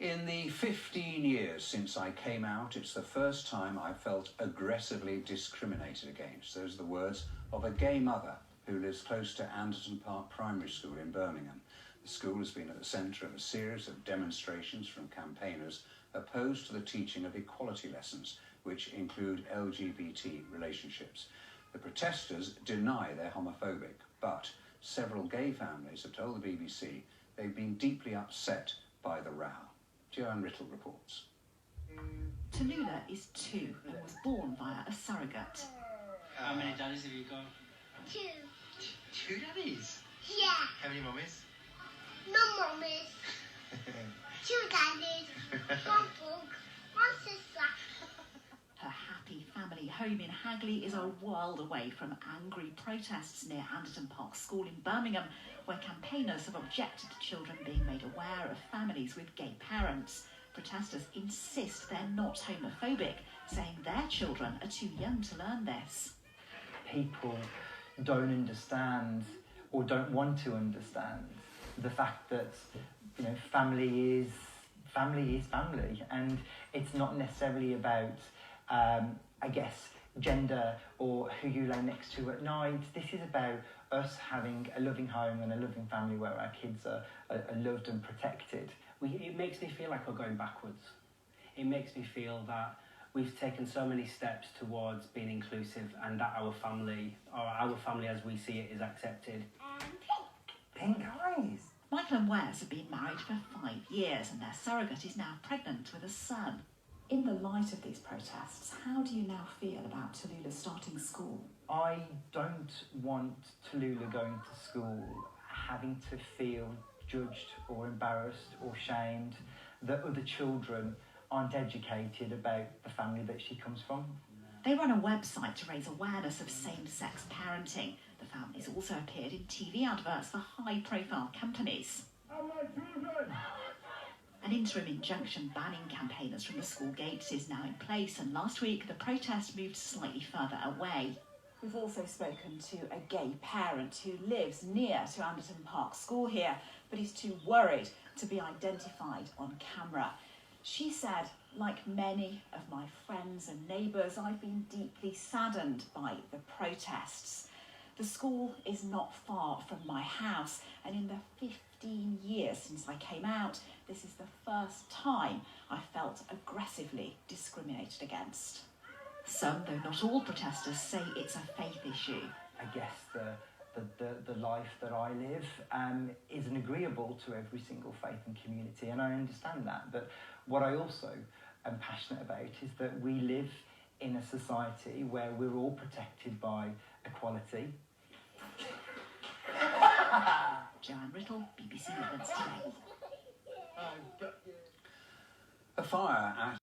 In the 15 years since I came out, it's the first time I felt aggressively discriminated against. Those are the words of a gay mother who lives close to Anderton Park Primary School in Birmingham. The school has been at the centre of a series of demonstrations from campaigners opposed to the teaching of equality lessons, which include LGBT relationships. The protesters deny they're homophobic, but several gay families have told the BBC they've been deeply upset by the row. Joanne Riddle reports. Tallulah is 2 and was born via a surrogate. How many daddies have you got? 2. 2 daddies? Yeah. How many mummies? No mummies. 2 daddies. 1 book. 1 sister. Her happy family home in Hagley is a world away from angry protests near Anderton Park School in Birmingham, where campaigners have objected to children being made aware of families with gay parents. Protesters insist they're not homophobic, saying their children are too young to learn this. People don't understand or don't want to understand the fact that, you know, family is family, and it's not necessarily about I guess, gender or who you lay next to at night. This is about us having a loving home and a loving family where our kids are loved and protected. It makes me feel like we're going backwards. It makes me feel that we've taken so many steps towards being inclusive and that our family, or our family as we see it, is accepted. Pink eyes. Michael and Wes have been married for 5 years and their surrogate is now pregnant with a son. In the light of these protests, how do you now feel about Tallulah starting school? I don't want Tallulah going to school having to feel judged or embarrassed or shamed that other children aren't educated about the family that she comes from. They run a website to raise awareness of same-sex parenting. The family's also appeared in TV adverts for high-profile companies. An interim injunction banning campaigners from the school gates is now in place, and last week the protest moved slightly further away. We've also spoken to a gay parent who lives near to Anderton Park School here, but is too worried to be identified on camera. She said, like many of my friends and neighbours, I've been deeply saddened by the protests. The school is not far from my house, and in the 15 years since I came out, this is the first time I felt aggressively discriminated against. Some, though not all, protesters say it's a faith issue. I guess the life that I live isn't agreeable to every single faith and community, and I understand that. But what I also am passionate about is that we live in a society where we're all protected by equality. Joanne Riddle, BBC Midlands Today. A fire at